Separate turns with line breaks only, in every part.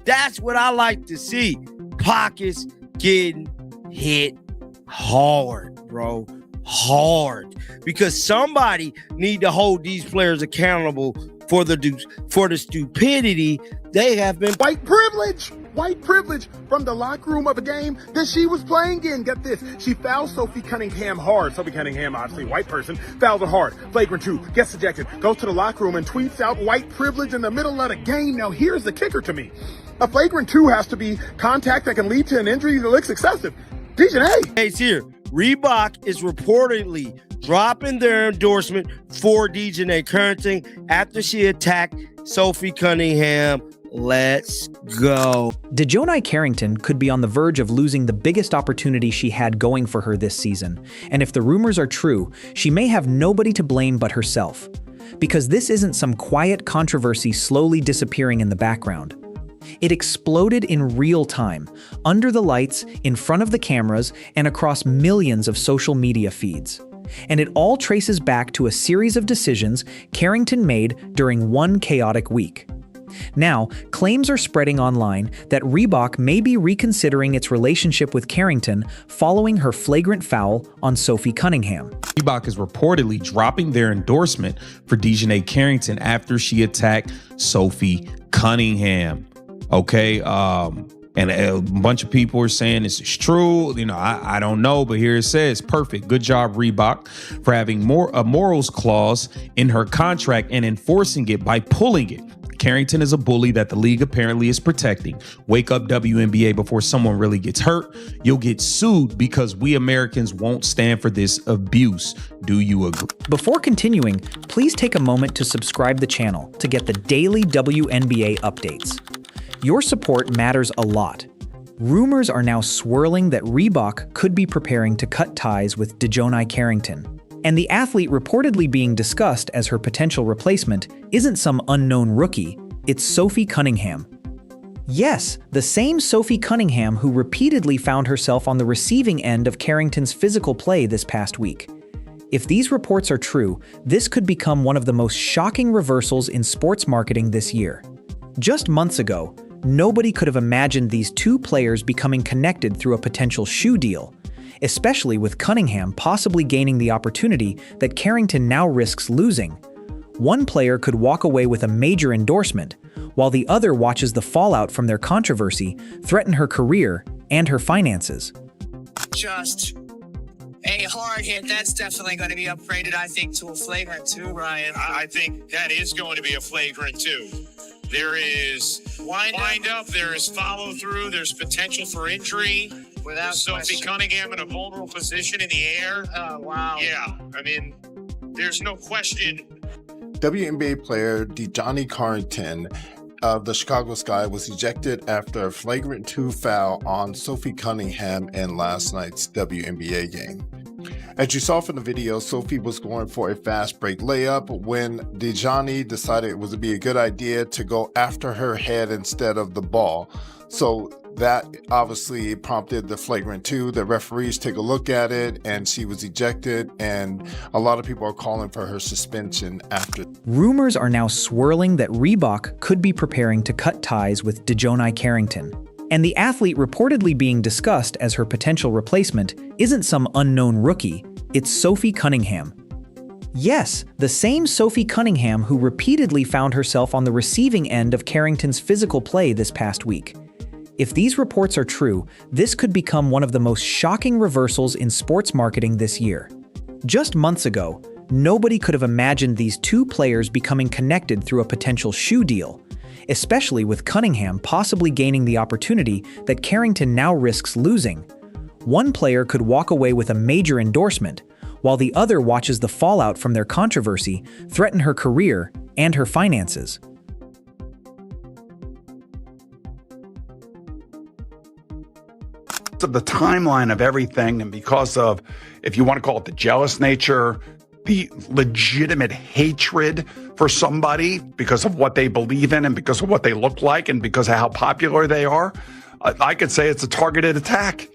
That's what I like to see. Pockets getting hit hard, bro. Hard. Because somebody need to hold these players accountable for the stupidity they have been.
White privilege from the locker room of a game that she was playing in. Get this, she fouled Sophie Cunningham hard. Sophie Cunningham, obviously white person, fouled her hard. Flagrant 2, gets ejected, goes to the locker room and tweets out white privilege in the middle of the game. Now here's the kicker to me. A flagrant 2 has to be contact that can lead to an injury that looks excessive. DiJonai.
It's here. Reebok is reportedly dropping their endorsement for DiJonai Carrington after she attacked Sophie Cunningham. Let's go.
DiJonai Carrington could be on the verge of losing the biggest opportunity she had going for her this season. And if the rumors are true, she may have nobody to blame but herself. Because this isn't some quiet controversy slowly disappearing in the background. It exploded in real time, under the lights, in front of the cameras, and across millions of social media feeds. And it all traces back to a series of decisions Carrington made during one chaotic week. Now, claims are spreading online that Reebok may be reconsidering its relationship with Carrington following her flagrant foul on Sophie Cunningham.
Reebok is reportedly dropping their endorsement for DiJonai Carrington after she attacked Sophie Cunningham. Okay, and a bunch of people are saying this is true. You know, I don't know, but here it says, perfect. Good job, Reebok, for having a morals clause in her contract and enforcing it by pulling it. Carrington is a bully that the league apparently is protecting. Wake up, WNBA, before someone really gets hurt. You'll get sued because we Americans won't stand for this abuse. Do you agree?
Before continuing, please take a moment to subscribe the channel to get the daily WNBA updates. Your support matters a lot. Rumors are now swirling that Reebok could be preparing to cut ties with DiJonai Carrington. And the athlete reportedly being discussed as her potential replacement isn't some unknown rookie, it's Sophie Cunningham. Yes, the same Sophie Cunningham who repeatedly found herself on the receiving end of Carrington's physical play this past week. If these reports are true, this could become one of the most shocking reversals in sports marketing this year. Just months ago, nobody could have imagined these two players becoming connected through a potential shoe deal, especially with Cunningham possibly gaining the opportunity that Carrington now risks losing. One player could walk away with a major endorsement, while the other watches the fallout from their controversy threaten her career and her finances.
Just a hard hit. That's definitely going to be upgraded, I think, to a flagrant 2, Ryan.
I think that is going to be a flagrant 2. There is wind up, there is follow through, there's potential for injury.
Without
Sophie
question.
Cunningham in a vulnerable position in the air.
Oh, wow.
Yeah, I mean, there's no question.
WNBA player DiJonai Carrington of the Chicago Sky was ejected after a flagrant 2 foul on Sophie Cunningham in last night's WNBA game. As you saw from the video, Sophie was going for a fast break layup when DiJonai decided it would be a good idea to go after her head instead of the ball. So that obviously prompted the flagrant 2. The referees take a look at it and she was ejected, and a lot of people are calling for her suspension after.
Rumors are now swirling that Reebok could be preparing to cut ties with DiJonai Carrington. And the athlete reportedly being discussed as her potential replacement isn't some unknown rookie, it's Sophie Cunningham. Yes, the same Sophie Cunningham who repeatedly found herself on the receiving end of Carrington's physical play this past week. If these reports are true, this could become one of the most shocking reversals in sports marketing this year. Just months ago, nobody could have imagined these two players becoming connected through a potential shoe deal, especially with Cunningham possibly gaining the opportunity that Carrington now risks losing. One player could walk away with a major endorsement, while the other watches the fallout from their controversy threaten her career and her finances.
Of the timeline of everything, and because of, if you want to call it the jealous nature, the legitimate hatred for somebody because of what they believe in and because of what they look like and because of how popular they are, I could say it's a targeted attack.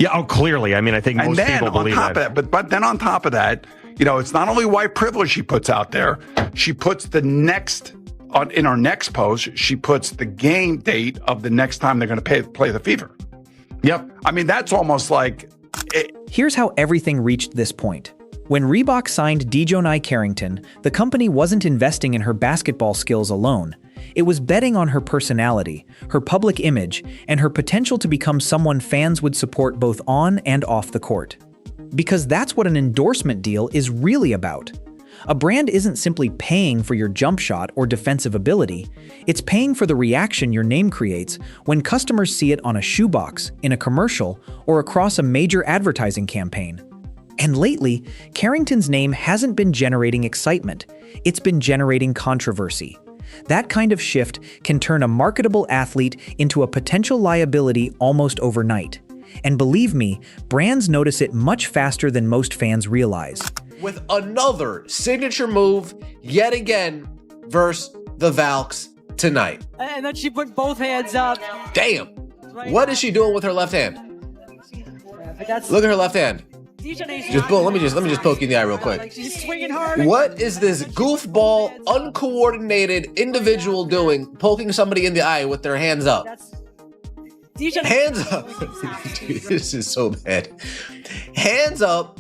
Yeah, oh, clearly. I mean, I think most people believe that.
But then on top of that, you know, it's not only white privilege she puts out there, she puts the next in our next post, she puts the game date of the next time they're going to play the Fever. Yep. I mean, that's almost like...
Here's how everything reached this point. When Reebok signed DiJonai Carrington, the company wasn't investing in her basketball skills alone. It was betting on her personality, her public image, and her potential to become someone fans would support both on and off the court. Because that's what an endorsement deal is really about. A brand isn't simply paying for your jump shot or defensive ability, it's paying for the reaction your name creates when customers see it on a shoebox, in a commercial, or across a major advertising campaign. And lately, Carrington's name hasn't been generating excitement, it's been generating controversy. That kind of shift can turn a marketable athlete into a potential liability almost overnight. And believe me, brands notice it much faster than most fans realize.
With another signature move, yet again, versus the Valks tonight.
And then she put both hands up.
Damn! What is she doing with her left hand? Look at her left hand. Let me just poke you in the eye real quick.
She's swinging hard.
What is this goofball, uncoordinated individual doing, poking somebody in the eye with their hands up? Hands up. Dude, this is so bad. Hands up.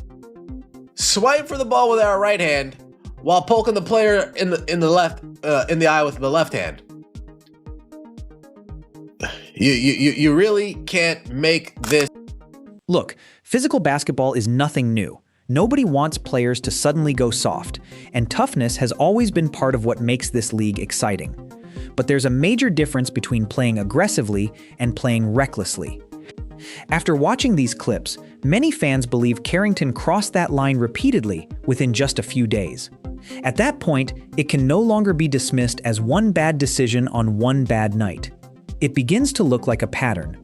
Swipe for the ball with our right hand while poking the player in the eye with the left hand. You really can't make this.
Look, physical basketball is nothing new. Nobody wants players to suddenly go soft, and toughness has always been part of what makes this league exciting. But there's a major difference between playing aggressively and playing recklessly. After watching these clips, many fans believe Carrington crossed that line repeatedly within just a few days. At that point, it can no longer be dismissed as one bad decision on one bad night. It begins to look like a pattern.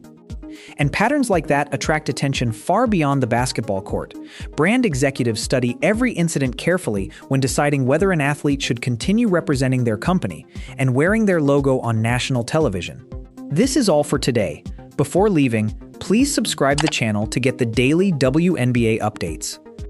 And patterns like that attract attention far beyond the basketball court. Brand executives study every incident carefully when deciding whether an athlete should continue representing their company and wearing their logo on national television. This is all for today. Before leaving, please subscribe the channel to get the daily WNBA updates.